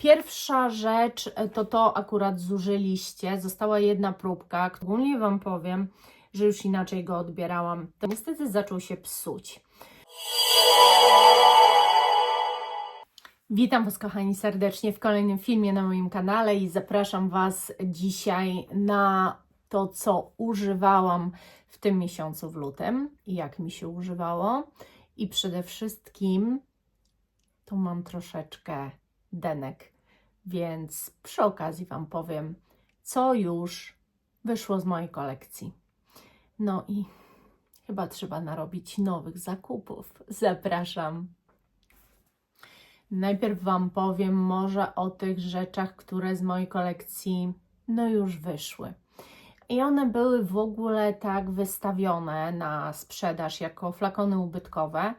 Pierwsza rzecz to akurat zużyliście. Została jedna próbka. Ogólnie Wam powiem, że już inaczej go odbierałam. To niestety zaczął się psuć. Witam Was, kochani, serdecznie w kolejnym filmie na moim kanale i zapraszam Was dzisiaj na to, co używałam w tym miesiącu, w lutym, i jak mi się używało. I przede wszystkim tu mam troszeczkę denek, więc przy okazji Wam powiem, co już wyszło z mojej kolekcji. No i chyba trzeba narobić nowych zakupów. Zapraszam. Najpierw Wam powiem może o tych rzeczach, które z mojej kolekcji już wyszły. I one były w ogóle tak wystawione na sprzedaż jako flakony ubytkowe,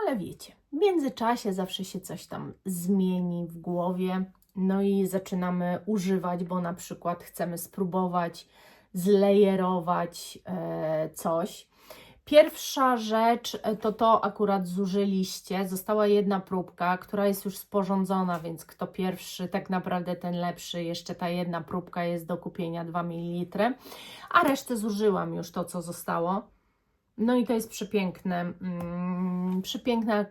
ale wiecie, w międzyczasie zawsze się coś tam zmieni w głowie, no i zaczynamy używać, bo na przykład chcemy spróbować zlejerować coś. Pierwsza rzecz to akurat zużyliście. Została jedna próbka, która jest już sporządzona, więc kto pierwszy, tak naprawdę ten lepszy. Jeszcze ta jedna próbka jest do kupienia, 2 ml, a resztę zużyłam już, to co zostało. No i to jest przepiękne, przepiękny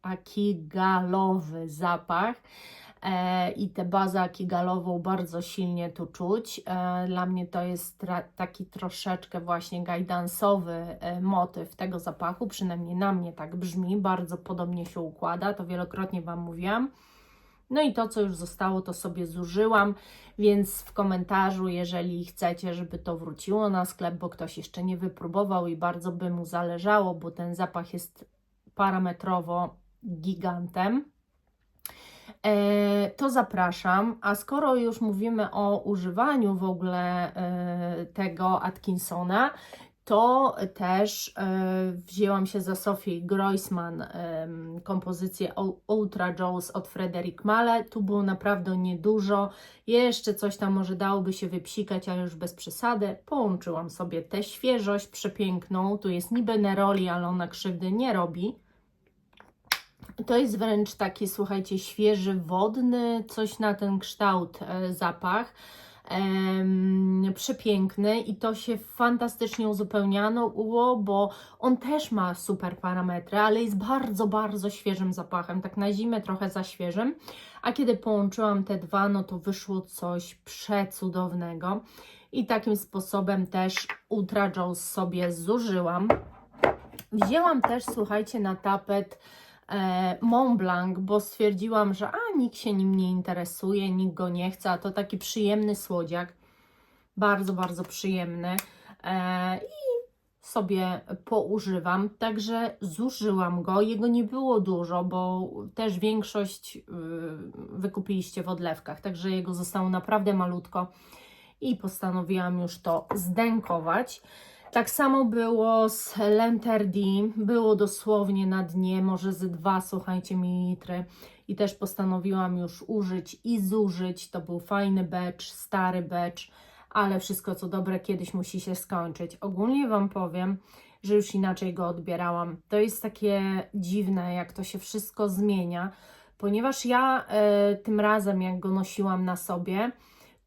akigalowy zapach. I tę bazę akigalową bardzo silnie tu czuć. Dla mnie to jest taki troszeczkę właśnie gajdansowy motyw tego zapachu, przynajmniej na mnie tak brzmi, bardzo podobnie się układa, to wielokrotnie Wam mówiłam. No i to, co już zostało, to sobie zużyłam, więc w komentarzu, jeżeli chcecie, żeby to wróciło na sklep, bo ktoś jeszcze nie wypróbował i bardzo by mu zależało, bo ten zapach jest parametrowo gigantem, to zapraszam. A skoro już mówimy o używaniu w ogóle tego Atkinsona, to też wzięłam się za Sophie Groisman kompozycję Ultra Jaws od Frédéric Malle. Tu było naprawdę niedużo, jeszcze coś tam może dałoby się wypsikać, ale już bez przesady. Połączyłam sobie tę świeżość przepiękną, tu jest niby neroli, ale ona krzywdy nie robi. To jest wręcz taki, słuchajcie, świeży, wodny, coś na ten kształt zapach. Przepiękny i to się fantastycznie uzupełniało, bo on też ma super parametry, ale jest bardzo, bardzo świeżym zapachem, tak na zimę trochę za świeżym, a kiedy połączyłam te dwa, no to wyszło coś przecudownego i takim sposobem też Ultra Jaws sobie zużyłam. Wzięłam też, słuchajcie, na tapet Mont Blanc, bo stwierdziłam, że nikt się nim nie interesuje, nikt go nie chce, a to taki przyjemny słodziak, bardzo, bardzo przyjemny i sobie poużywam, także zużyłam go. Jego nie było dużo, bo też większość wykupiliście w odlewkach, także jego zostało naprawdę malutko i postanowiłam już to zdękować. Tak samo było z Lenterdi, było dosłownie na dnie, może ze 2, słuchajcie, mililitry i też postanowiłam już użyć i zużyć. To był fajny batch, stary batch, ale wszystko co dobre kiedyś musi się skończyć. Ogólnie Wam powiem, że już inaczej go odbierałam. To jest takie dziwne, jak to się wszystko zmienia, ponieważ ja tym razem, jak go nosiłam na sobie,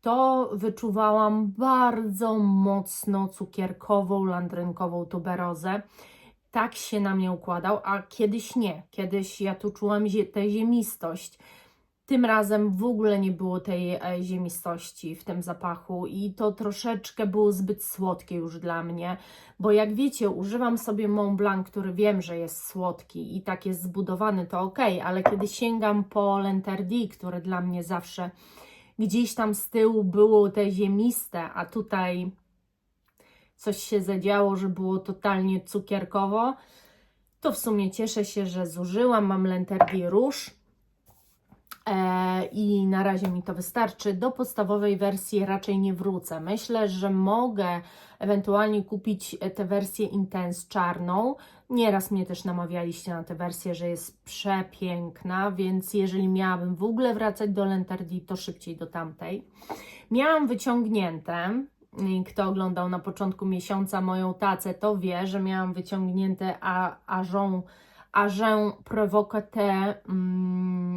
to wyczuwałam bardzo mocno cukierkową, landrynkową tuberozę. Tak się na mnie układał, a kiedyś nie. Kiedyś ja tu czułam tę ziemistość. Tym razem w ogóle nie było tej ziemistości w tym zapachu i to troszeczkę było zbyt słodkie już dla mnie, bo jak wiecie, używam sobie Mont Blanc, który wiem, że jest słodki i tak jest zbudowany, to ok, ale kiedy sięgam po Lenterdi, które dla mnie zawsze gdzieś tam z tyłu było te ziemiste, a tutaj coś się zadziało, że było totalnie cukierkowo, to w sumie cieszę się, że zużyłam. Mam Lenterdi Rouge i na razie mi to wystarczy. Do podstawowej wersji raczej nie wrócę. Myślę, że mogę ewentualnie kupić tę wersję Intense czarną. Nieraz mnie też namawialiście na tę wersję, że jest przepiękna, więc jeżeli miałabym w ogóle wracać do Lenterdi, to szybciej do tamtej. Miałam wyciągnięte, kto oglądał na początku miesiąca moją tacę, to wie, że miałam wyciągnięte Agent Provocateur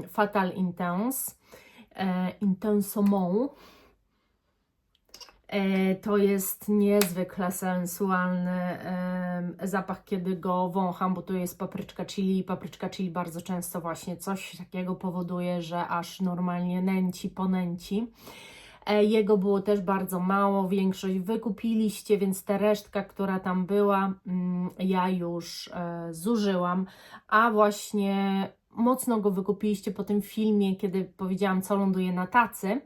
Fatal Intense, Intensement. To jest niezwykle sensualny zapach, kiedy go wącham, bo tu jest papryczka chili i papryczka chili bardzo często właśnie coś takiego powoduje, że aż normalnie nęci, ponęci. Jego było też bardzo mało, większość wykupiliście, więc ta resztka, która tam była, ja już zużyłam, a właśnie mocno go wykupiliście po tym filmie, kiedy powiedziałam, co ląduje na tacy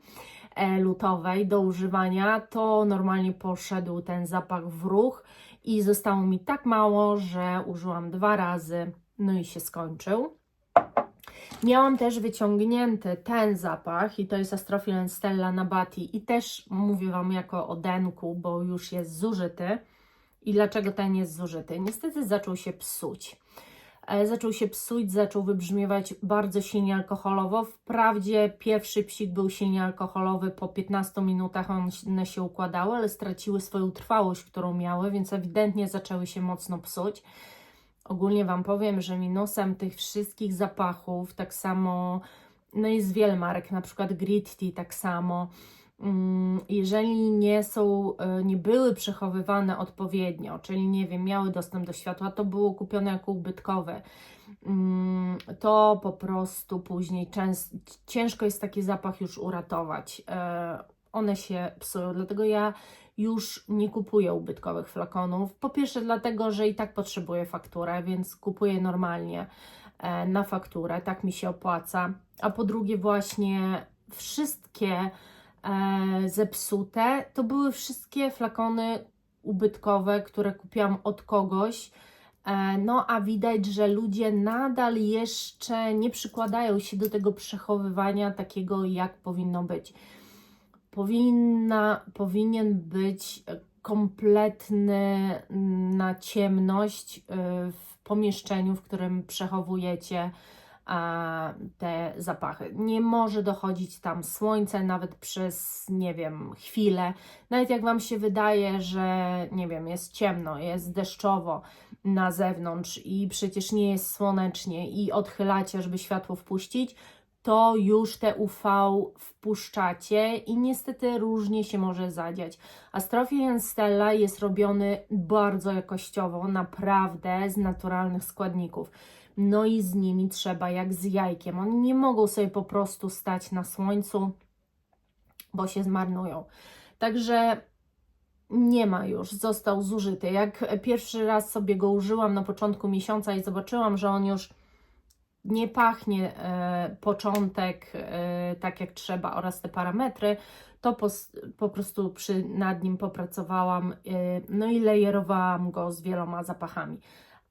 lutowej do używania, to normalnie poszedł ten zapach w ruch i zostało mi tak mało, że użyłam 2 razy, no i się skończył. Miałam też wyciągnięty ten zapach i to jest Astrophil Stella Nabati i też mówię Wam jako o denku, bo już jest zużyty. I dlaczego ten jest zużyty? Niestety zaczął się psuć. Zaczął wybrzmiewać bardzo silnie alkoholowo. Wprawdzie pierwszy psik był silnie alkoholowy, po 15 minutach one się układały, ale straciły swoją trwałość, którą miały, więc ewidentnie zaczęły się mocno psuć. Ogólnie Wam powiem, że minusem tych wszystkich zapachów, tak samo, no jest wiele marek, na przykład Gritti tak samo, jeżeli nie były przechowywane odpowiednio, czyli nie wiem, miały dostęp do światła, to było kupione jako ubytkowe, to po prostu później ciężko jest taki zapach już uratować. One się psują, dlatego ja już nie kupuję ubytkowych flakonów. Po pierwsze dlatego, że i tak potrzebuję fakturę, więc kupuję normalnie na fakturę, tak mi się opłaca. A po drugie właśnie wszystkie zepsute to były wszystkie flakony ubytkowe, które kupiłam od kogoś. No a widać, że ludzie nadal jeszcze nie przykładają się do tego przechowywania takiego, jak powinno być. Powinien być kompletny na ciemność w pomieszczeniu, w którym przechowujecie te zapachy. Nie może dochodzić tam słońce nawet przez, nie wiem, chwilę. Nawet jak Wam się wydaje, że, nie wiem, jest ciemno, jest deszczowo na zewnątrz i przecież nie jest słonecznie i odchylacie, żeby światło wpuścić, to już te UV wpuszczacie i niestety różnie się może zadziać. Astrophil Stella jest robiony bardzo jakościowo, naprawdę z naturalnych składników. No i z nimi trzeba jak z jajkiem. Oni nie mogą sobie po prostu stać na słońcu, bo się zmarnują. Także nie ma już, został zużyty. Jak pierwszy raz sobie go użyłam na początku miesiąca i zobaczyłam, że on już nie pachnie początek tak jak trzeba oraz te parametry, to po prostu nad nim popracowałam, no i lejerowałam go z wieloma zapachami.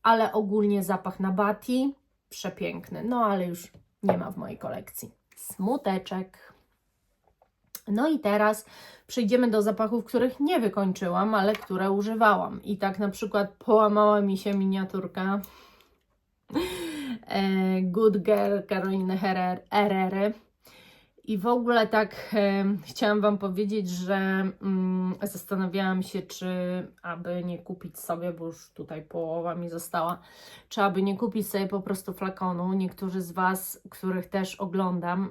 Ale ogólnie zapach Nabati przepiękny, no ale już nie ma w mojej kolekcji. Smuteczek. No i teraz przejdziemy do zapachów, których nie wykończyłam, ale które używałam. I tak na przykład połamała mi się miniaturka Good Girl Caroliny Herrery. I w ogóle tak chciałam Wam powiedzieć, że zastanawiałam się, czy aby nie kupić sobie, bo już tutaj połowa mi została, czy aby nie kupić sobie po prostu flakonu. Niektórzy z Was, których też oglądam,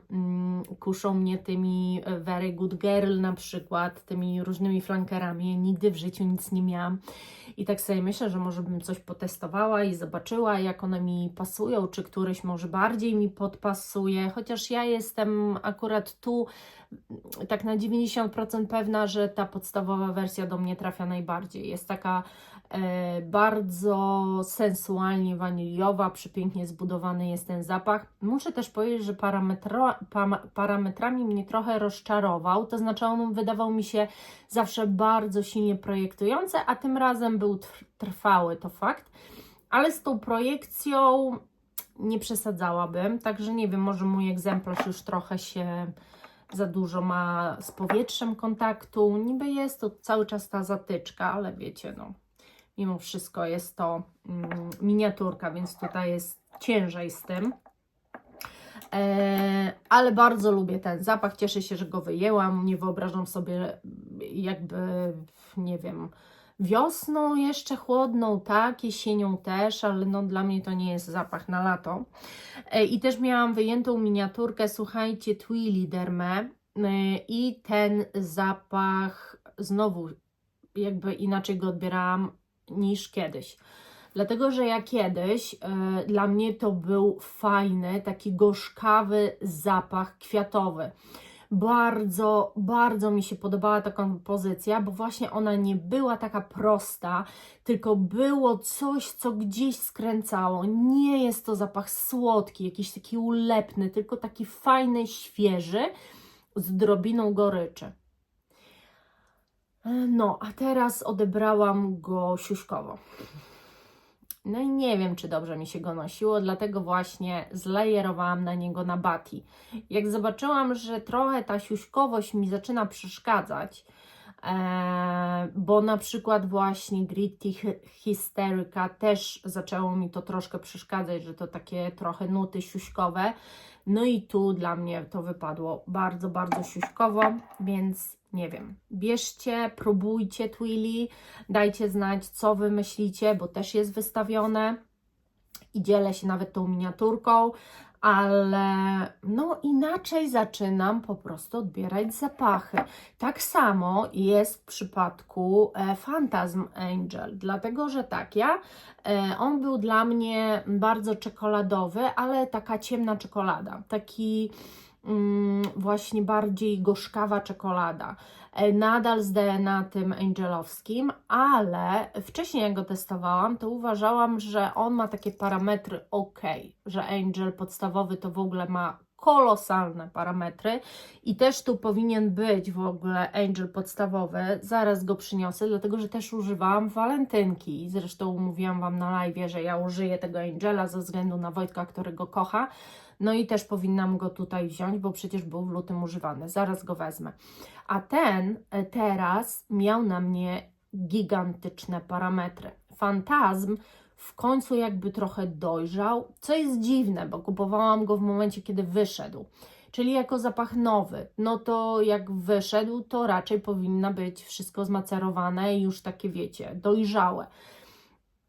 kuszą mnie tymi Very Good Girl na przykład, tymi różnymi flankerami. Nigdy w życiu nic nie miałam. I tak sobie myślę, że może bym coś potestowała i zobaczyła, jak one mi pasują, czy któryś może bardziej mi podpasuje, chociaż ja jestem akurat tu tak na 90% pewna, że ta podstawowa wersja do mnie trafia najbardziej. Jest taka bardzo sensualnie waniliowa, przepięknie zbudowany jest ten zapach. Muszę też powiedzieć, że parametrami mnie trochę rozczarował, to znaczy on wydawał mi się zawsze bardzo silnie projektujący, a tym razem był trwały, to fakt, ale z tą projekcją nie przesadzałabym, także nie wiem, może mój egzemplarz już trochę się za dużo ma z powietrzem kontaktu, niby jest to cały czas ta zatyczka, ale wiecie, no mimo wszystko jest to miniaturka, więc tutaj jest ciężej z tym. Ale bardzo lubię ten zapach, cieszę się, że go wyjęłam, nie wyobrażam sobie jakby, nie wiem, Wiosną jeszcze chłodną, tak, jesienią też, ale no dla mnie to nie jest zapach na lato. I też miałam wyjętą miniaturkę, słuchajcie, Twilly Derme i ten zapach znowu jakby inaczej go odbierałam niż kiedyś. Dlatego, że ja kiedyś, dla mnie to był fajny, taki gorzkawy zapach kwiatowy. Bardzo, bardzo mi się podobała ta kompozycja, bo właśnie ona nie była taka prosta, tylko było coś, co gdzieś skręcało. Nie jest to zapach słodki, jakiś taki ulepny, tylko taki fajny, świeży, z drobiną goryczy. No, a teraz odebrałam go siuśkowo. No i nie wiem, czy dobrze mi się go nosiło, dlatego właśnie zlejerowałam na niego na bati. Jak zobaczyłam, że trochę ta siuśkowość mi zaczyna przeszkadzać, bo na przykład właśnie Gritty Hysterica też zaczęło mi to troszkę przeszkadzać, że to takie trochę nuty siuśkowe. No i tu dla mnie to wypadło bardzo, bardzo siuśkowo, więc nie wiem. Bierzcie, próbujcie Twilly, dajcie znać, co Wy myślicie, bo też jest wystawione i dzielę się nawet tą miniaturką, ale no inaczej zaczynam po prostu odbierać zapachy. Tak samo jest w przypadku Phantasm Angel, dlatego że tak, on był dla mnie bardzo czekoladowy, ale taka ciemna czekolada, taki właśnie bardziej gorzkawa czekolada. Nadal z DNA tym angelowskim, ale wcześniej jak go testowałam, to uważałam, że on ma takie parametry ok, że Angel podstawowy to w ogóle ma kolosalne parametry i też tu powinien być w ogóle Angel podstawowy, zaraz go przyniosę, dlatego że też używałam walentynki, zresztą mówiłam Wam na live, że ja użyję tego Angela ze względu na Wojtka, którego kocha, no i też powinnam go tutaj wziąć, bo przecież był w lutym używany, zaraz go wezmę. A ten teraz miał na mnie gigantyczne parametry. Phantasm w końcu jakby trochę dojrzał, co jest dziwne, bo kupowałam go w momencie, kiedy wyszedł. Czyli jako zapach nowy, no to jak wyszedł, to raczej powinna być wszystko zmacerowane i już takie, wiecie, dojrzałe.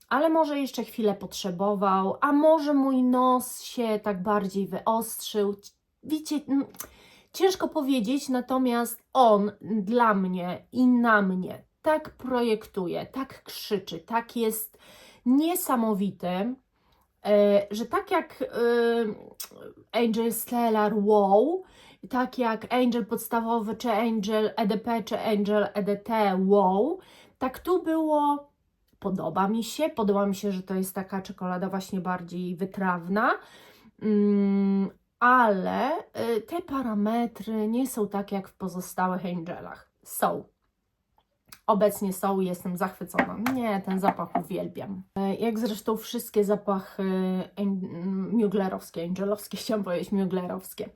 Ale może jeszcze chwilę potrzebował, a może mój nos się tak bardziej wyostrzył. Wiecie, ciężko powiedzieć, natomiast on dla mnie i na mnie tak projektuje, tak krzyczy, tak jest niesamowity, że tak jak Angel Stellar wow, tak jak Angel podstawowy, czy Angel EDP, czy Angel EDT wow, tak tu było. Podoba mi się, że to jest taka czekolada właśnie bardziej wytrawna, ale te parametry nie są tak jak w pozostałych Angelach. Są. Obecnie są i jestem zachwycona. Nie, ten zapach uwielbiam. Jak zresztą wszystkie zapachy muglerowskie, angelowskie, chciałam powiedzieć muglerowskie.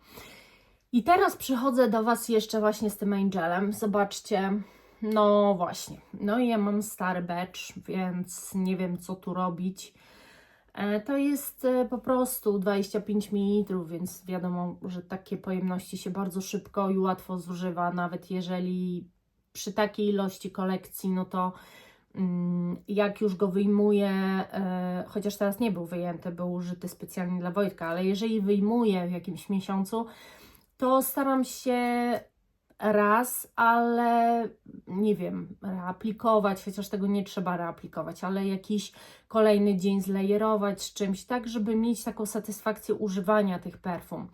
I teraz przychodzę do Was jeszcze właśnie z tym Angelem. Zobaczcie. No właśnie, no i ja mam stary batch, więc nie wiem co tu robić. To jest po prostu 25 ml, więc wiadomo, że takie pojemności się bardzo szybko i łatwo zużywa, nawet jeżeli przy takiej ilości kolekcji, no to jak już go wyjmuję, chociaż teraz nie był wyjęty, był użyty specjalnie dla Wojtka, ale jeżeli wyjmuję w jakimś miesiącu, to staram się raz, ale nie wiem, reaplikować, chociaż tego nie trzeba reaplikować, ale jakiś kolejny dzień zlejerować z czymś, tak żeby mieć taką satysfakcję używania tych perfum.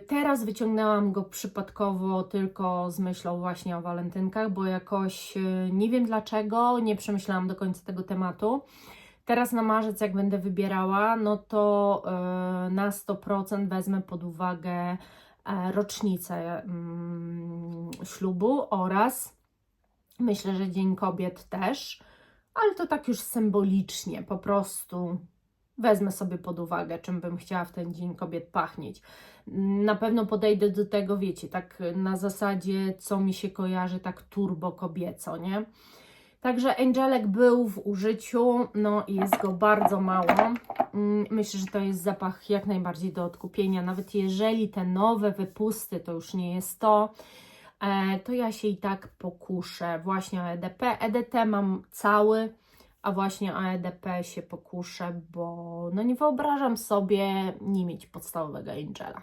Teraz wyciągnęłam go przypadkowo tylko z myślą właśnie o walentynkach, bo jakoś nie wiem dlaczego, nie przemyślałam do końca tego tematu. Teraz na marzec jak będę wybierała, no to na 100% wezmę pod uwagę rocznicę ślubu oraz myślę, że Dzień Kobiet też, ale to tak już symbolicznie, po prostu wezmę sobie pod uwagę, czym bym chciała w ten Dzień Kobiet pachnieć. Na pewno podejdę do tego, wiecie, tak na zasadzie, co mi się kojarzy tak turbo kobieco, nie? Także Angelek był w użyciu, no i jest go bardzo mało. Myślę, że to jest zapach jak najbardziej do odkupienia, nawet jeżeli te nowe wypusty to już nie jest to, to ja się i tak pokuszę właśnie o EDP. EDT mam cały, a właśnie o EDP się pokuszę, bo no nie wyobrażam sobie nie mieć podstawowego Angela.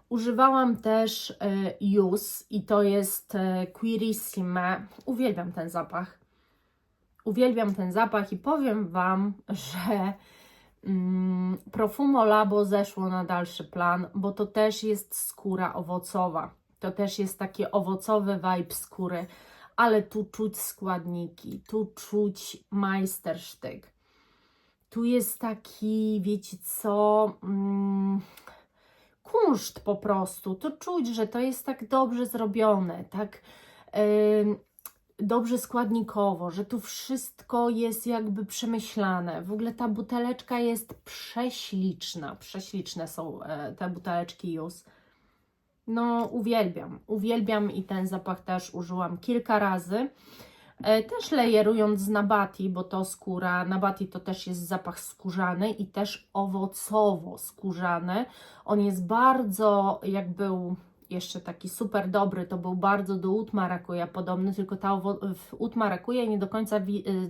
Używałam też Yus i to jest Quirissime. Uwielbiam ten zapach. Uwielbiam ten zapach i powiem Wam, że Profumo Labo zeszło na dalszy plan, bo to też jest skóra owocowa. To też jest taki owocowy vibe skóry, ale tu czuć składniki, tu czuć majstersztyk. Tu jest taki, wiecie co, kunszt po prostu. To czuć, że to jest tak dobrze zrobione, tak dobrze składnikowo, że tu wszystko jest jakby przemyślane. W ogóle ta buteleczka jest prześliczna. Prześliczne są te buteleczki Yus. No uwielbiam i ten zapach też użyłam kilka razy. Też lejerując z Nabati, bo to skóra, Nabati to też jest zapach skórzany i też owocowo skórzany. On jest bardzo, jak był jeszcze taki super dobry, to był bardzo do Oud Maracuja podobny, tylko w Oud Maracuja nie do końca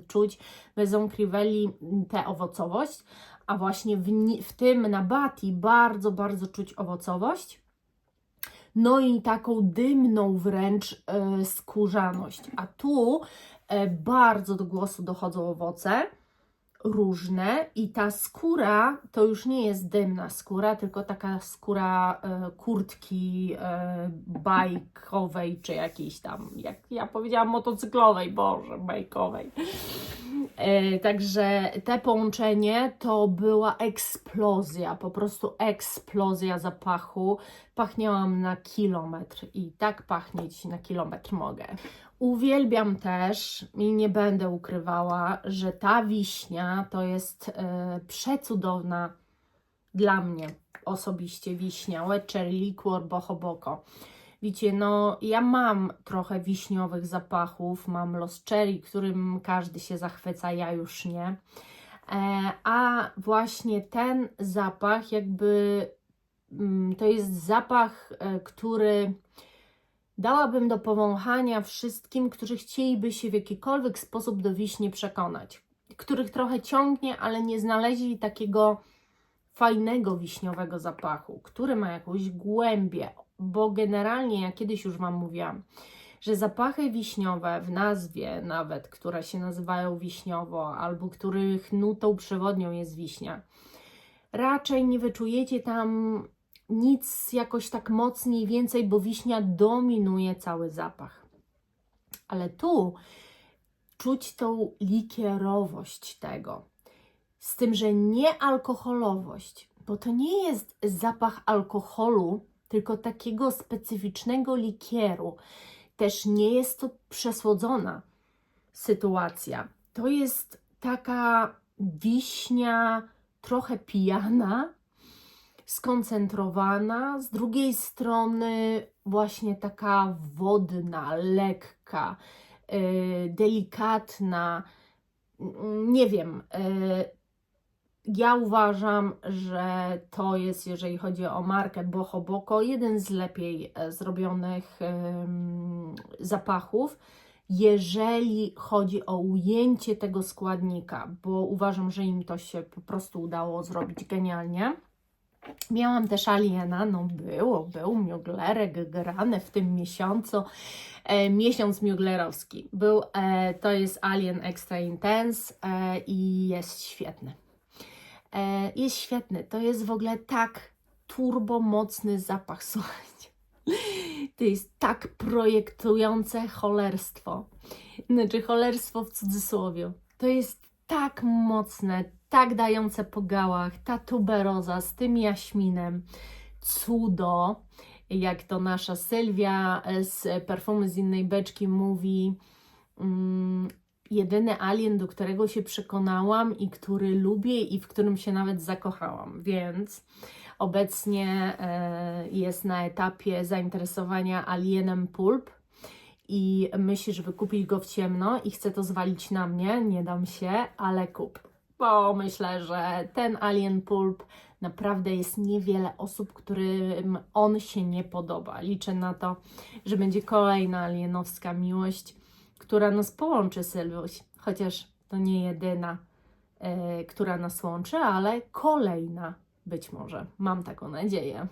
czuć Maison Crivelli tę owocowość, a właśnie w tym Nabati bardzo czuć owocowość. No i taką dymną wręcz skórzaność. A tu bardzo do głosu dochodzą owoce różne i ta skóra to już nie jest dymna skóra, tylko taka skóra kurtki bajkowej, czy jakiejś tam, jak ja powiedziałam, motocyklowej, boże, bajkowej. Także te połączenie to była eksplozja, po prostu eksplozja zapachu. Pachniałam na kilometr i tak pachnieć na kilometr mogę. Uwielbiam też i nie będę ukrywała, że ta wiśnia to jest przecudowna dla mnie osobiście wiśnia, Wet Cherry Liqueur Boho Boco. Wiecie, no ja mam trochę wiśniowych zapachów, mam Lost Cherry, którym każdy się zachwyca, ja już nie. A właśnie ten zapach jakby to jest zapach, który dałabym do powąchania wszystkim, którzy chcieliby się w jakikolwiek sposób do wiśni przekonać. Których trochę ciągnie, ale nie znaleźli takiego fajnego wiśniowego zapachu, który ma jakąś głębię, bo generalnie, ja kiedyś już Wam mówiłam, że zapachy wiśniowe w nazwie nawet, które się nazywają wiśniowo, albo których nutą przewodnią jest wiśnia, raczej nie wyczujecie tam nic jakoś tak mocniej więcej, bo wiśnia dominuje cały zapach. Ale tu czuć tą likierowość tego, z tym, że nie alkoholowość, bo to nie jest zapach alkoholu, tylko takiego specyficznego likieru. Też nie jest to przesłodzona sytuacja. To jest taka wiśnia trochę pijana, skoncentrowana, z drugiej strony właśnie taka wodna, lekka, delikatna, nie wiem. Ja uważam, że to jest, jeżeli chodzi o markę Boho Boco, jeden z lepiej zrobionych zapachów, jeżeli chodzi o ujęcie tego składnika, bo uważam, że im to się po prostu udało zrobić genialnie. Miałam też Aliena, no był Muglerek grany w tym miesiącu, miesiąc muglerowski. To jest Alien Extra Intense i jest świetny. Jest świetny, to jest w ogóle tak turbomocny zapach, słuchajcie. To jest tak projektujące cholerstwo. Znaczy cholerstwo w cudzysłowie. To jest tak mocne, tak dające po gałach, ta tuberoza z tym jaśminem, cudo, jak to nasza Sylwia z Perfumy z innej beczki mówi, jedyny alien, do którego się przekonałam i który lubię i w którym się nawet zakochałam, więc obecnie jest na etapie zainteresowania alienem Pulp i myśli, żeby kupić go w ciemno i chce to zwalić na mnie, nie dam się, ale kup. bo myślę, że ten Alien Pulp naprawdę jest niewiele osób, którym on się nie podoba. Liczę na to, że będzie kolejna alienowska miłość, która nas połączy, Sylwuś. Chociaż to nie jedyna, która nas łączy, ale kolejna być może. Mam taką nadzieję.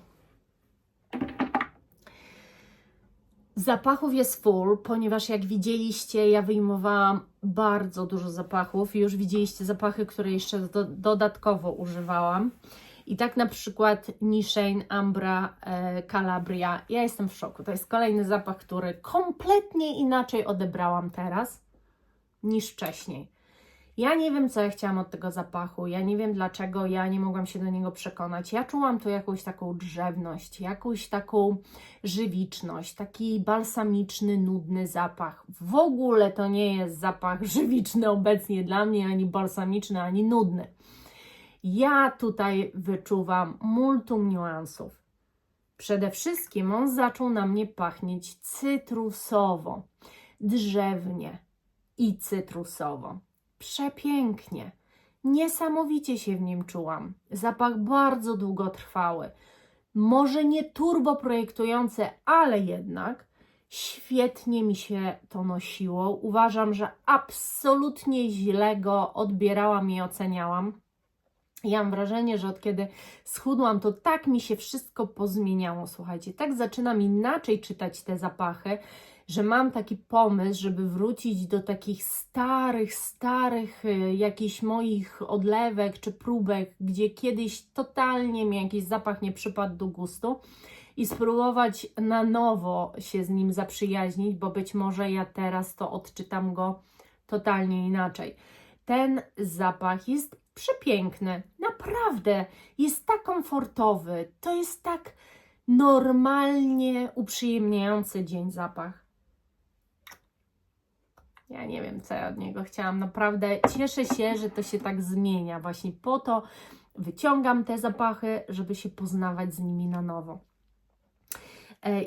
Zapachów jest full, ponieważ jak widzieliście, ja wyjmowałam bardzo dużo zapachów. Już widzieliście zapachy, które jeszcze dodatkowo używałam. I tak na przykład Nishane Ambra Calabria. Ja jestem w szoku. To jest kolejny zapach, który kompletnie inaczej odebrałam teraz niż wcześniej. Ja nie wiem, co ja chciałam od tego zapachu. Ja nie wiem, dlaczego ja nie mogłam się do niego przekonać. Ja czułam tu jakąś taką drzewność, jakąś taką żywiczność, taki balsamiczny, nudny zapach. W ogóle to nie jest zapach żywiczny obecnie dla mnie, ani balsamiczny, ani nudny. Ja tutaj wyczuwam multum niuansów. Przede wszystkim on zaczął na mnie pachnieć cytrusowo, drzewnie i cytrusowo. Przepięknie. Niesamowicie się w nim czułam. Zapach bardzo długotrwały. Może nie turbo projektujący, ale jednak świetnie mi się to nosiło. Uważam, że absolutnie źle go odbierałam i oceniałam. Ja mam wrażenie, że od kiedy schudłam, to tak mi się wszystko pozmieniało. Słuchajcie, tak zaczynam inaczej czytać te zapachy, że mam taki pomysł, żeby wrócić do takich starych jakichś moich odlewek czy próbek, gdzie kiedyś totalnie mi jakiś zapach nie przypadł do gustu i spróbować na nowo się z nim zaprzyjaźnić, bo być może ja teraz to odczytam go totalnie inaczej. Ten zapach jest przepiękny, naprawdę, jest tak komfortowy, to jest tak normalnie uprzyjemniający dzień zapach. Ja nie wiem, co ja od niego chciałam, naprawdę cieszę się, że to się tak zmienia, właśnie po to wyciągam te zapachy, żeby się poznawać z nimi na nowo.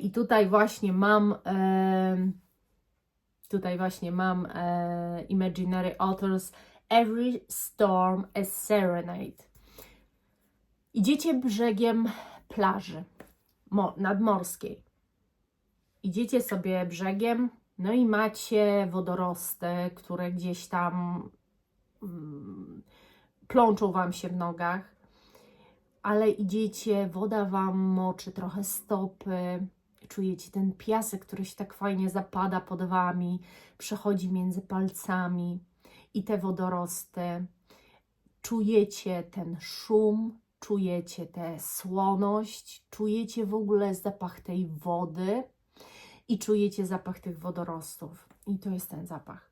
I tutaj właśnie mam Imaginary Authors Every Storm a Serenade. Idziecie brzegiem plaży nadmorskiej. Idziecie sobie brzegiem, no i macie wodorosty, które gdzieś tam plączą Wam się w nogach, ale idziecie, woda Wam moczy trochę stopy, czujecie ten piasek, który się tak fajnie zapada pod Wami, przechodzi między palcami i te wodorosty. Czujecie ten szum, czujecie tę słoność, czujecie w ogóle zapach tej wody i czujecie zapach tych wodorostów. I to jest ten zapach.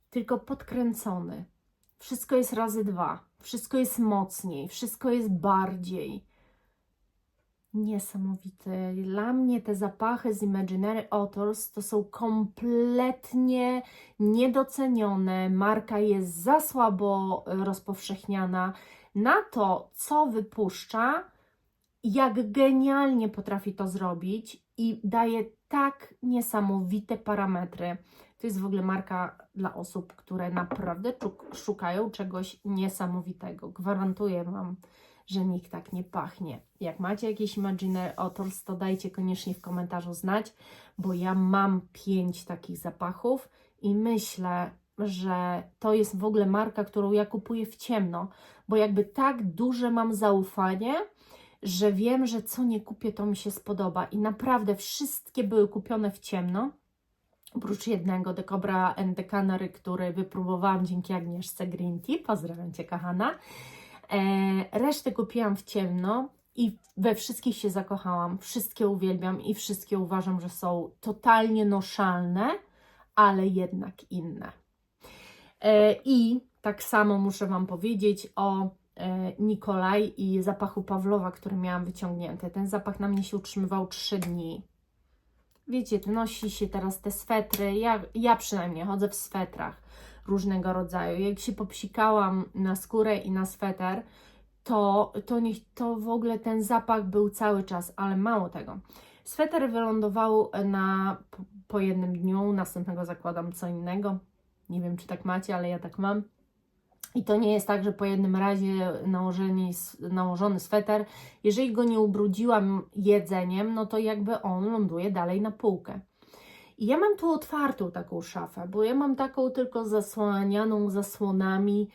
Tylko podkręcony. Wszystko jest razy 2. Wszystko jest mocniej. Wszystko jest bardziej. Niesamowite. Dla mnie te zapachy z Imaginary Authors to są kompletnie niedocenione. Marka jest za słabo rozpowszechniana na to, co wypuszcza, jak genialnie potrafi to zrobić i daje tak niesamowite parametry. To jest w ogóle marka dla osób, które naprawdę szukają czegoś niesamowitego. Gwarantuję Wam, że nikt tak nie pachnie. Jak macie jakieś Imaginary Authors, to dajcie koniecznie w komentarzu znać, bo ja mam 5 takich zapachów i myślę, że to jest w ogóle marka, którą ja kupuję w ciemno, bo jakby tak duże mam zaufanie, że wiem, że co nie kupię, to mi się spodoba. I naprawdę wszystkie były kupione w ciemno, oprócz jednego, The Cobra and the Canary, który wypróbowałam dzięki Agnieszce Green Tea. Pozdrawiam Cię, kochana. Resztę kupiłam w ciemno i we wszystkich się zakochałam. Wszystkie uwielbiam i wszystkie uważam, że są totalnie noszalne, ale jednak inne. I tak samo muszę Wam powiedzieć o Nikolaj i zapachu Pawlowa, który miałam wyciągnięty. Ten zapach na mnie się utrzymywał 3 dni. Wiecie, nosi się teraz te swetry, ja przynajmniej chodzę w swetrach różnego rodzaju. Jak się popsikałam na skórę i na sweter, to w ogóle ten zapach był cały czas, ale mało tego. Sweter wylądował po jednym dniu, następnego zakładam co innego. Nie wiem, czy tak macie, ale ja tak mam. I to nie jest tak, że po jednym razie nałożony sweter, jeżeli go nie ubrudziłam jedzeniem, no to jakby on ląduje dalej na półkę. I ja mam tu otwartą taką szafę, bo ja mam taką tylko zasłanianą zasłonami,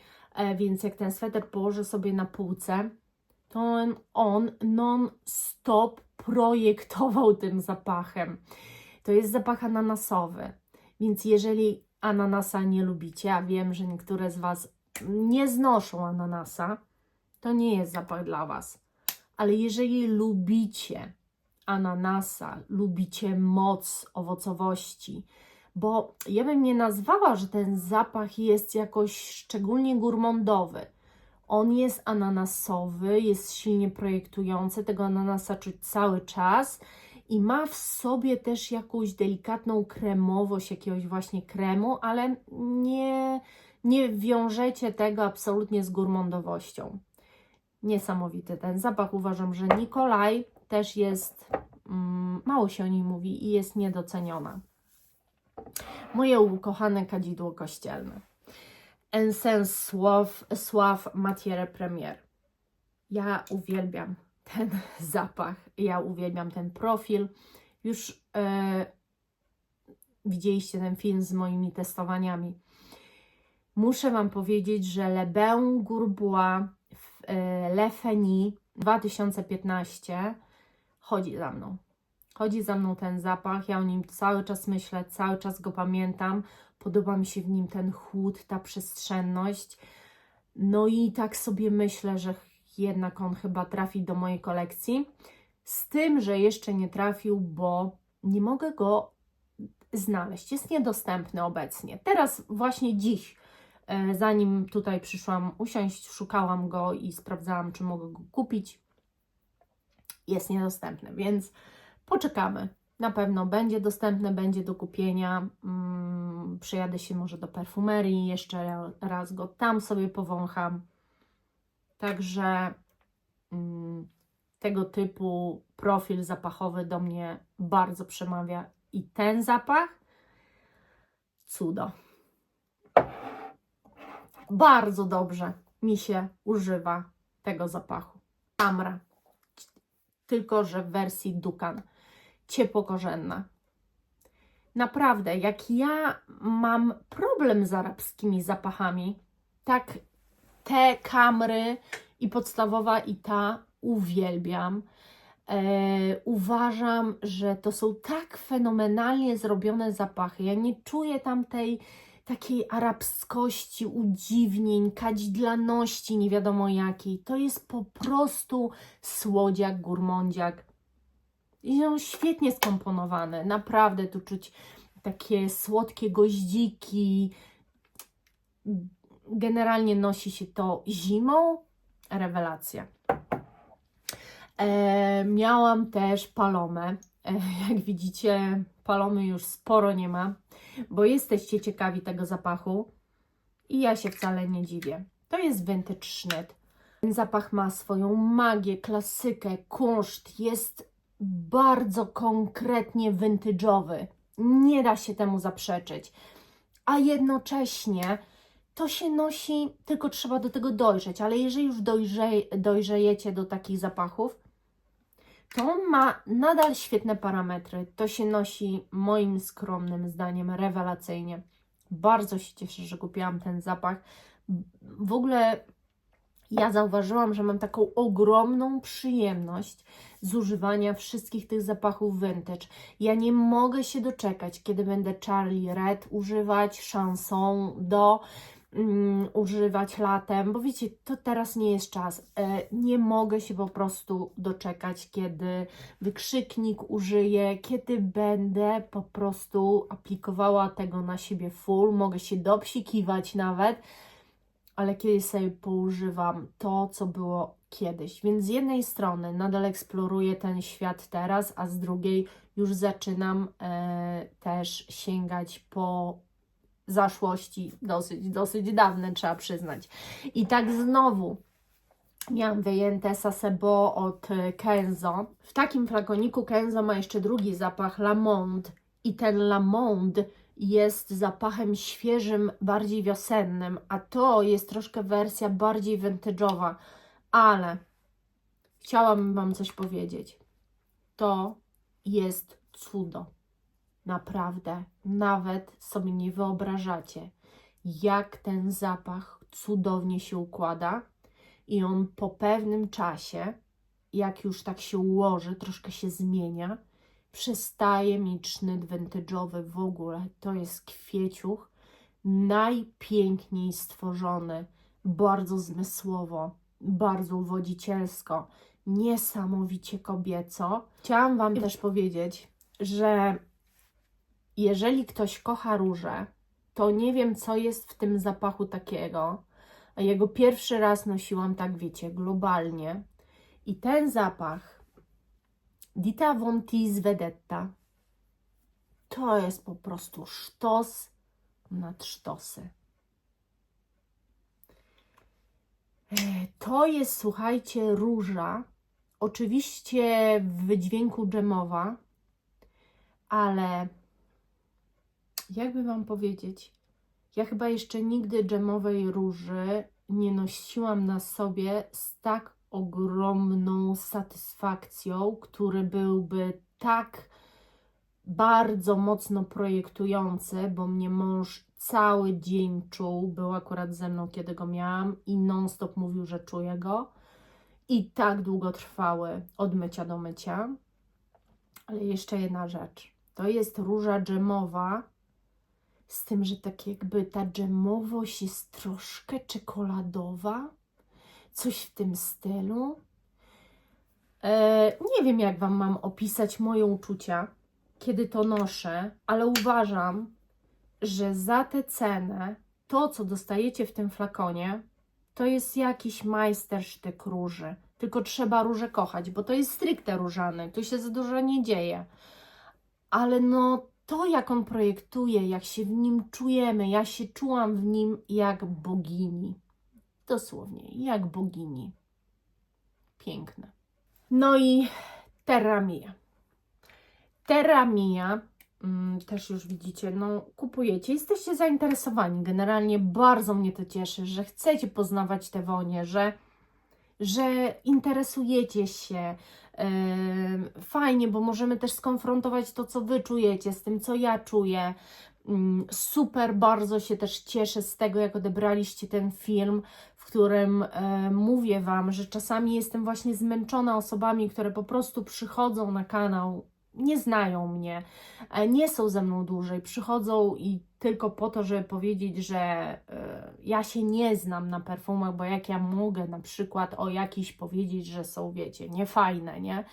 więc jak ten sweter położę sobie na półce, to on non-stop projektował tym zapachem. To jest zapach ananasowy, więc jeżeli ananasa nie lubicie, a wiem, że niektóre z Was nie znoszą ananasa, to nie jest zapach dla Was. Ale jeżeli lubicie ananasa, lubicie moc owocowości, bo ja bym nie nazwała, że ten zapach jest jakoś szczególnie gurmandowy. On jest ananasowy, jest silnie projektujący, tego ananasa czuć cały czas i ma w sobie też jakąś delikatną kremowość, jakiegoś właśnie kremu, ale nie wiążecie tego absolutnie z gurmandowością. Niesamowity ten zapach. Uważam, że Nikolaj też jest, mało się o niej mówi i jest niedoceniona. Moje ukochane kadzidło kościelne. Encens Suave Matière Première. Ja uwielbiam ten zapach, ja uwielbiam ten profil. Już widzieliście ten film z moimi testowaniami. Muszę Wam powiedzieć, że Le Bain Bourbois Le Feni 2015 chodzi za mną. Chodzi za mną ten zapach, ja o nim cały czas myślę, cały czas go pamiętam. Podoba mi się w nim ten chłód, ta przestrzenność. No i tak sobie myślę, że jednak on chyba trafi do mojej kolekcji. Z tym, że jeszcze nie trafił, bo nie mogę go znaleźć. Jest niedostępny obecnie. Teraz, właśnie dziś, zanim tutaj przyszłam usiąść, szukałam go i sprawdzałam, czy mogę go kupić. Jest niedostępny, więc poczekamy. Na pewno będzie dostępny, będzie do kupienia. Przyjadę się może do perfumerii, jeszcze raz go tam sobie powącham. Także tego typu profil zapachowy do mnie bardzo przemawia. I ten zapach, cudo. Bardzo dobrze mi się używa tego zapachu. Amra, tylko że w wersji Dukan. Ciepłokorzenna. Naprawdę, jak ja mam problem z arabskimi zapachami, tak te Kamry i podstawowa i ta uwielbiam. Uważam, że to są tak fenomenalnie zrobione zapachy. Ja nie czuję tam tej takiej arabskości, udziwnień, kadzidlaności, nie wiadomo jakiej. To jest po prostu słodziak, gurmondziak. I on świetnie skomponowany. Naprawdę tu czuć takie słodkie goździki. Generalnie nosi się to zimą. Rewelacja. Miałam też Palomę. Jak widzicie, Palomy już sporo nie ma, bo jesteście ciekawi tego zapachu i ja się wcale nie dziwię. To jest vintage sznyt. Ten zapach ma swoją magię, klasykę, kunszt. Jest bardzo konkretnie vintage'owy. Nie da się temu zaprzeczyć. A jednocześnie to się nosi, tylko trzeba do tego dojrzeć, ale jeżeli już dojrzejecie do takich zapachów, to on ma nadal świetne parametry. To się nosi moim skromnym zdaniem rewelacyjnie. Bardzo się cieszę, że kupiłam ten zapach. W ogóle ja zauważyłam, że mam taką ogromną przyjemność z używania wszystkich tych zapachów vintage. Ja nie mogę się doczekać, kiedy będę Charlie Red używać, Chanson do używać latem, bo wiecie, to teraz nie jest czas. Nie mogę się po prostu doczekać, kiedy wykrzyknik użyję, kiedy będę po prostu aplikowała tego na siebie full. Mogę się dopsikiwać nawet, ale kiedy sobie poużywam to, co było kiedyś. Więc z jednej strony nadal eksploruję ten świat teraz, a z drugiej już zaczynam też sięgać po zaszłości dosyć dawne, trzeba przyznać. I tak znowu miałam wyjęte Sasebo od Kenzo. W takim flakoniku Kenzo ma jeszcze drugi zapach, La Monde. I ten La Monde jest zapachem świeżym, bardziej wiosennym, a to jest troszkę wersja bardziej vintage'owa, ale chciałabym Wam coś powiedzieć. To jest cudo. Naprawdę, nawet sobie nie wyobrażacie, jak ten zapach cudownie się układa i on po pewnym czasie, jak już tak się ułoży, troszkę się zmienia, przestaje mieć sznyt vintage'owy w ogóle. To jest kwieciuch najpiękniej stworzony, bardzo zmysłowo, bardzo uwodzicielsko, niesamowicie kobieco. Chciałam Wam też powiedzieć, że jeżeli ktoś kocha róże, to nie wiem, co jest w tym zapachu takiego. Jego pierwszy raz nosiłam, tak wiecie, globalnie. I ten zapach Dita Von Teese Vedetta to jest po prostu sztos nad sztosy. To jest, słuchajcie, róża, oczywiście w wydźwięku dżemowa, ale jakby Wam powiedzieć, ja chyba jeszcze nigdy dżemowej róży nie nosiłam na sobie z tak ogromną satysfakcją, który byłby tak bardzo mocno projektujący, bo mnie mąż cały dzień czuł, był akurat ze mną, kiedy go miałam i non-stop mówił, że czuje go. I tak długo trwały od mycia do mycia. Ale jeszcze jedna rzecz. To jest róża dżemowa, z tym, że tak jakby ta dżemowość jest troszkę czekoladowa. Coś w tym stylu. Nie wiem, jak Wam mam opisać moje uczucia, kiedy to noszę, ale uważam, że za tę cenę to, co dostajecie w tym flakonie, to jest jakiś majstersztyk róży. Tylko trzeba różę kochać, bo to jest stricte różany, tu się za dużo nie dzieje. Ale no to, jak on projektuje, jak się w nim czujemy, ja się czułam w nim jak bogini. Dosłownie, jak bogini. Piękne. No i Terra Mia. Terra Mia, też już widzicie, no kupujecie, jesteście zainteresowani. Generalnie bardzo mnie to cieszy, że chcecie poznawać te wonie, że interesujecie się. Fajnie, bo możemy też skonfrontować to, co Wy czujecie, z tym, co ja czuję. Super, bardzo się też cieszę z tego, jak odebraliście ten film, w którym mówię Wam, że czasami jestem właśnie zmęczona osobami, które po prostu przychodzą na kanał, nie znają mnie, nie są ze mną dłużej, przychodzą i tylko po to, żeby powiedzieć, że ja się nie znam na perfumach, bo jak ja mogę na przykład o jakichś powiedzieć, że są, wiecie, niefajne, nie?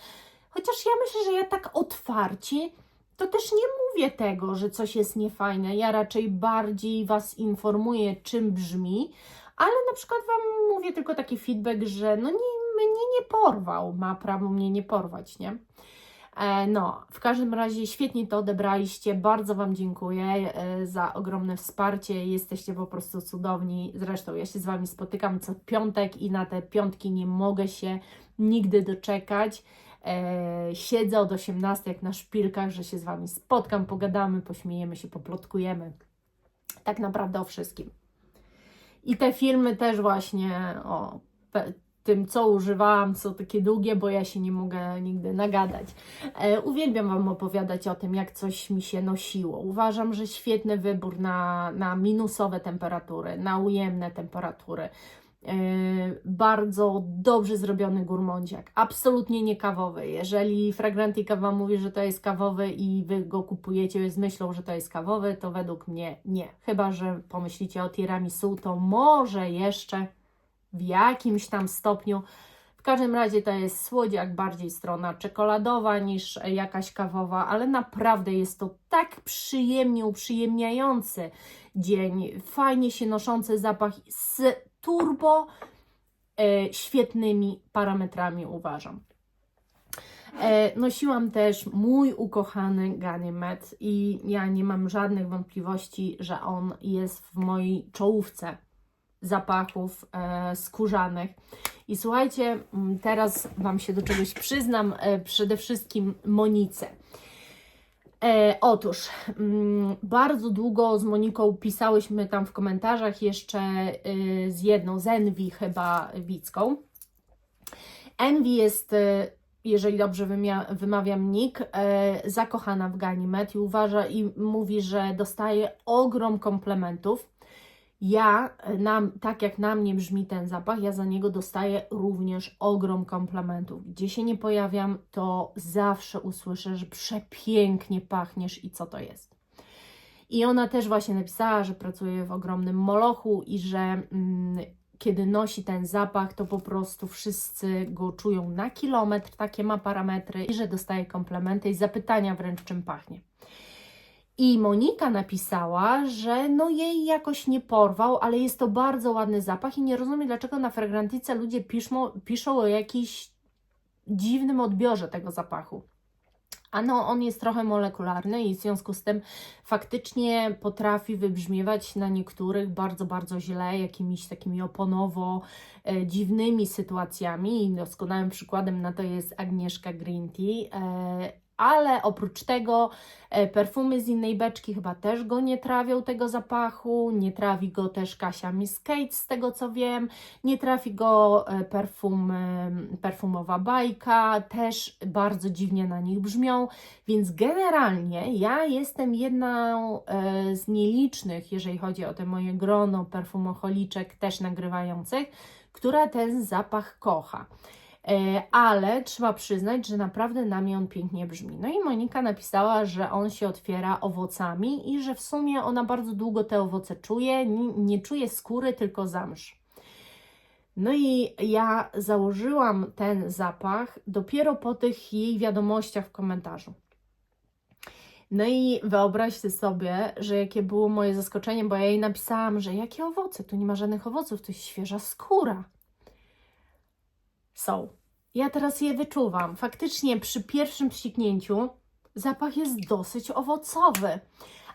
Chociaż ja myślę, że ja tak otwarcie to też nie mówię tego, że coś jest niefajne. Ja raczej bardziej Was informuję, czym brzmi, ale na przykład Wam mówię tylko taki feedback, że no mnie nie porwał, ma prawo mnie nie porwać, nie? No, w każdym razie świetnie to odebraliście, bardzo Wam dziękuję za ogromne wsparcie, jesteście po prostu cudowni, zresztą ja się z Wami spotykam co piątek i na te piątki nie mogę się nigdy doczekać, siedzę od 18 jak na szpilkach, że się z Wami spotkam, pogadamy, pośmiejemy się, poplotkujemy, tak naprawdę o wszystkim. I te filmy też właśnie o tym, co używałam, są takie długie, bo ja się nie mogę nigdy nagadać. Uwielbiam Wam opowiadać o tym, jak coś mi się nosiło. Uważam, że świetny wybór na minusowe temperatury, na ujemne temperatury. Bardzo dobrze zrobiony gurmądziak, absolutnie nie kawowy. Jeżeli Fragrantica Wam mówi, że to jest kawowy i Wy go kupujecie z myślą, że to jest kawowy, to według mnie nie. Chyba że pomyślicie o tiramisu, to może jeszcze w jakimś tam stopniu. W każdym razie to jest słodziak, bardziej strona czekoladowa niż jakaś kawowa, ale naprawdę jest to tak przyjemnie uprzyjemniający dzień, fajnie się noszący zapach z turbo świetnymi parametrami, uważam. Nosiłam też mój ukochany Ganymed i ja nie mam żadnych wątpliwości, że on jest w mojej czołówce zapachów skórzanych. I słuchajcie, teraz Wam się do czegoś przyznam, przede wszystkim Monice. Otóż, bardzo długo z Moniką pisałyśmy tam w komentarzach jeszcze z jedną, z Envy chyba Wicką. Envy jest, jeżeli dobrze wymawiam nick, zakochana w Ganymede i uważa i mówi, że dostaje ogrom komplementów. Tak jak na mnie brzmi ten zapach, ja za niego dostaję również ogrom komplementów. Gdzie się nie pojawiam, to zawsze usłyszę, że przepięknie pachniesz i co to jest. I ona też właśnie napisała, że pracuje w ogromnym molochu i że kiedy nosi ten zapach, to po prostu wszyscy go czują na kilometr, takie ma parametry i że dostaje komplementy i zapytania wręcz czym pachnie. I Monika napisała, że no jej jakoś nie porwał, ale jest to bardzo ładny zapach i nie rozumie, dlaczego na Fragrantice ludzie piszą o jakimś dziwnym odbiorze tego zapachu. A no, on jest trochę molekularny i w związku z tym faktycznie potrafi wybrzmiewać na niektórych bardzo, bardzo źle, jakimiś takimi oponowo dziwnymi sytuacjami. I doskonałym przykładem na to jest Agnieszka Green Tea. Ale oprócz tego perfumy z innej beczki chyba też go nie trawią, tego zapachu, nie trawi go też Kasia Miss Kate, z tego co wiem, nie trafi go perfumowa bajka, też bardzo dziwnie na nich brzmią, więc generalnie ja jestem jedną z nielicznych, jeżeli chodzi o te moje grono perfumocholiczek też nagrywających, która ten zapach kocha. Ale trzeba przyznać, że naprawdę na mnie on pięknie brzmi. No i Monika napisała, że on się otwiera owocami i że w sumie ona bardzo długo te owoce czuje, nie czuje skóry, tylko zamsz. No i ja założyłam ten zapach dopiero po tych jej wiadomościach w komentarzu. No i wyobraźcie sobie, że jakie było moje zaskoczenie, bo ja jej napisałam, że jakie owoce, tu nie ma żadnych owoców, to jest świeża skóra. Są. Ja teraz je wyczuwam. Faktycznie przy pierwszym psiknięciu zapach jest dosyć owocowy,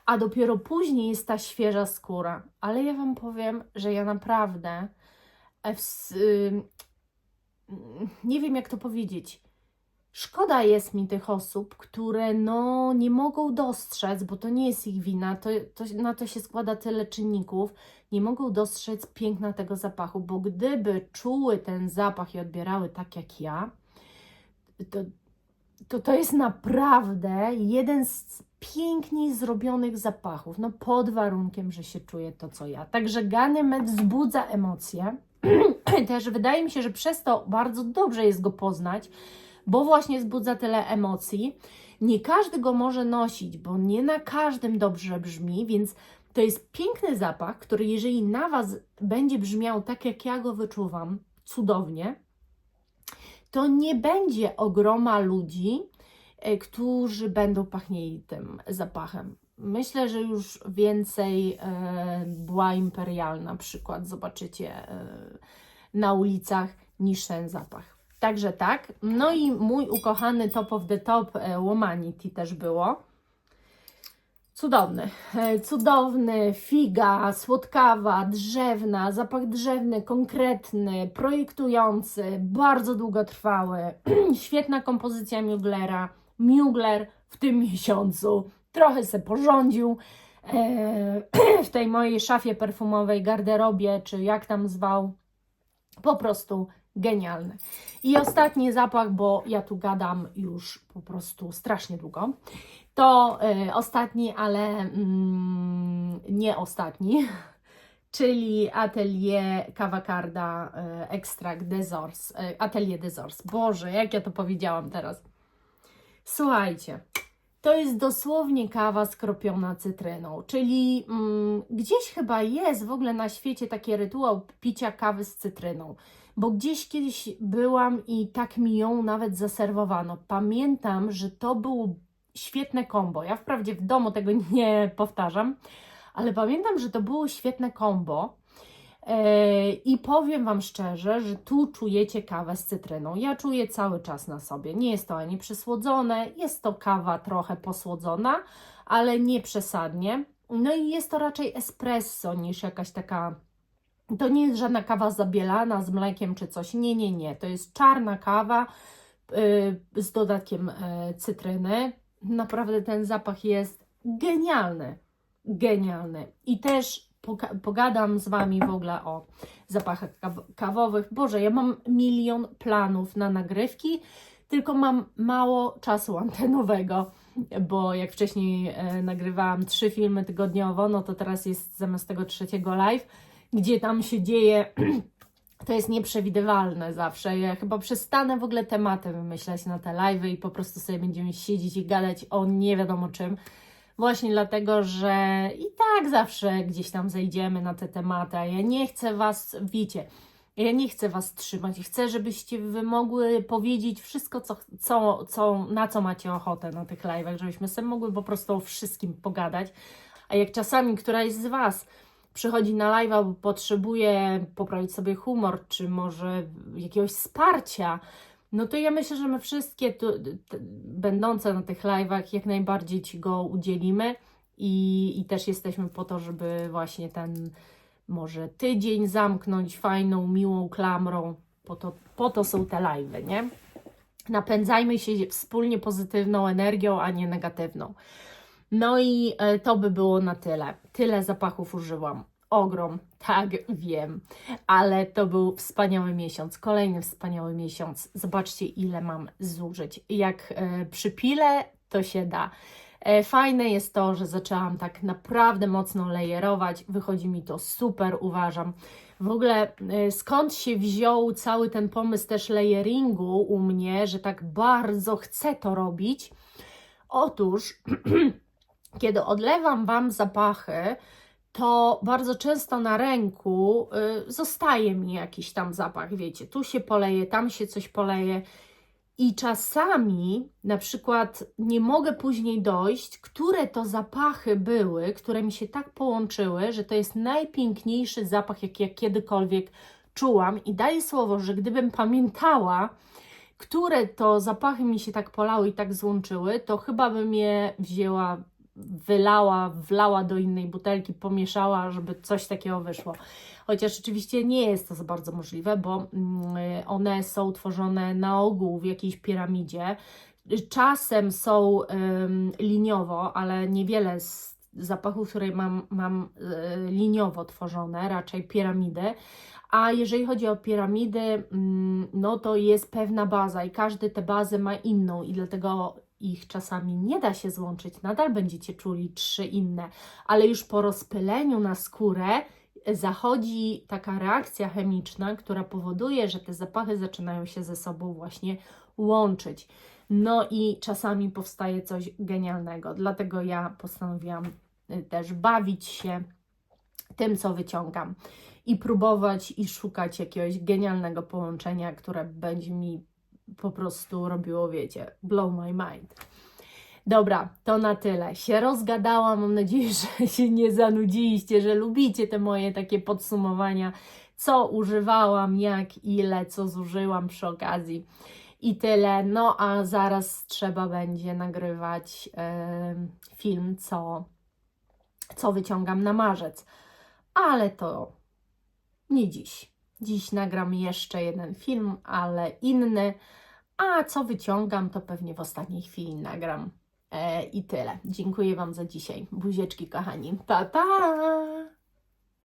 a dopiero później jest ta świeża skóra. Ale ja Wam powiem, że ja naprawdę nie wiem jak to powiedzieć. Szkoda jest mi tych osób, które no nie mogą dostrzec, bo to nie jest ich wina, na to się składa tyle czynników, nie mogą dostrzec piękna tego zapachu, bo gdyby czuły ten zapach i odbierały tak jak ja, to jest naprawdę jeden z piękniej zrobionych zapachów, no pod warunkiem, że się czuje to co ja. Także Ganymede wzbudza emocje, też wydaje mi się, że przez to bardzo dobrze jest go poznać, bo właśnie wzbudza tyle emocji. Nie każdy go może nosić, bo nie na każdym dobrze brzmi, więc to jest piękny zapach, który jeżeli na Was będzie brzmiał tak, jak ja go wyczuwam, cudownie, to nie będzie ogroma ludzi, którzy będą pachnieli tym zapachem. Myślę, że już więcej Bois Imperial na przykład zobaczycie na ulicach niż ten zapach. Także tak. No i mój ukochany top of the top Womanity też było. Cudowny. Cudowny, figa, słodkawa, drzewna, zapach drzewny, konkretny, projektujący, bardzo długotrwały. Świetna kompozycja Muglera. Mugler w tym miesiącu trochę se porządził w tej mojej szafie perfumowej, garderobie, czy jak tam zwał. Po prostu genialny. I ostatni zapach, bo ja tu gadam już po prostu strasznie długo. To ostatni, ale nie ostatni, czyli Atelier Cavacarda Extract des Ors. Atelier des Ors. Boże, jak ja to powiedziałam teraz. Słuchajcie, to jest dosłownie kawa skropiona cytryną, czyli gdzieś chyba jest w ogóle na świecie taki rytuał picia kawy z cytryną, bo gdzieś kiedyś byłam i tak mi ją nawet zaserwowano. Pamiętam, że to było świetne kombo. Ja wprawdzie w domu tego nie powtarzam, ale pamiętam, że to było świetne kombo. I powiem Wam szczerze, że tu czujecie kawę z cytryną. Ja czuję cały czas na sobie. Nie jest to ani przesłodzone, jest to kawa trochę posłodzona, ale nie przesadnie. No i jest to raczej espresso niż jakaś taka... To nie jest żadna kawa zabielana z mlekiem czy coś. Nie, nie, nie. To jest czarna kawa z dodatkiem cytryny. naprawdę ten zapach jest genialny. Genialny. I też pogadam z Wami w ogóle o zapachach kawowych. Boże, ja mam milion planów na nagrywki, tylko mam mało czasu antenowego, bo jak wcześniej nagrywałam 3 filmy tygodniowo, no to teraz jest zamiast tego 3 live, gdzie tam się dzieje, to jest nieprzewidywalne zawsze. Ja chyba przestanę w ogóle tematy wymyślać na te live'y i po prostu sobie będziemy siedzieć i gadać o nie wiadomo czym. Właśnie dlatego, że i tak zawsze gdzieś tam zejdziemy na te tematy, a ja nie chcę Was, wiecie, ja nie chcę Was trzymać. Chcę, żebyście Wy mogły powiedzieć wszystko, na co macie ochotę na tych live'ach, żebyśmy sobie mogły po prostu o wszystkim pogadać. A jak czasami któraś z Was przychodzi na live'a, bo potrzebuje poprawić sobie humor, czy może jakiegoś wsparcia, no to ja myślę, że my wszystkie będące na tych live'ach jak najbardziej Ci go udzielimy i też jesteśmy po to, żeby właśnie ten może tydzień zamknąć fajną, miłą klamrą. Po to są te live'y, nie? Napędzajmy się wspólnie pozytywną energią, a nie negatywną. No i to by było na tyle. Tyle zapachów użyłam. Ogrom, tak, wiem, ale to był wspaniały miesiąc, kolejny wspaniały miesiąc. Zobaczcie, ile mam zużyć. Jak przypilę, to się da. Fajne jest to, że zaczęłam tak naprawdę mocno layerować. Wychodzi mi to super, uważam. W ogóle skąd się wziął cały ten pomysł też layeringu u mnie, że tak bardzo chcę to robić? Otóż, kiedy odlewam Wam zapachy, to bardzo często na ręku zostaje mi jakiś tam zapach, wiecie, tu się poleje, tam się coś poleje i czasami na przykład nie mogę później dojść, które to zapachy były, które mi się tak połączyły, że to jest najpiękniejszy zapach, jaki ja kiedykolwiek czułam i daję słowo, że gdybym pamiętała, które to zapachy mi się tak polały i tak złączyły, to chyba bym je wzięła, wlała do innej butelki, pomieszała, żeby coś takiego wyszło. Chociaż oczywiście nie jest to za bardzo możliwe, bo one są tworzone na ogół w jakiejś piramidzie. Czasem są liniowo, ale niewiele z zapachów, które mam liniowo tworzone, raczej piramidy. A jeżeli chodzi o piramidy, no to jest pewna baza i każdy te bazy ma inną i dlatego ich czasami nie da się złączyć. Nadal będziecie czuli 3 inne, ale już po rozpyleniu na skórę zachodzi taka reakcja chemiczna, która powoduje, że te zapachy zaczynają się ze sobą właśnie łączyć. No i czasami powstaje coś genialnego. Dlatego ja postanowiłam też bawić się tym, co wyciągam i próbować i szukać jakiegoś genialnego połączenia, które będzie mi po prostu robiło, wiecie, blow my mind. Dobra, to na tyle. Się rozgadałam, mam nadzieję, że się nie zanudziliście, że lubicie te moje takie podsumowania, co używałam, jak, ile, co zużyłam przy okazji i tyle. No a zaraz trzeba będzie nagrywać film, co wyciągam na marzec. Ale to nie dziś. Dziś nagram jeszcze jeden film, ale inny. A co wyciągam, to pewnie w ostatniej chwili nagram. I tyle. Dziękuję Wam za dzisiaj. Buzieczki, kochani. Pa, pa!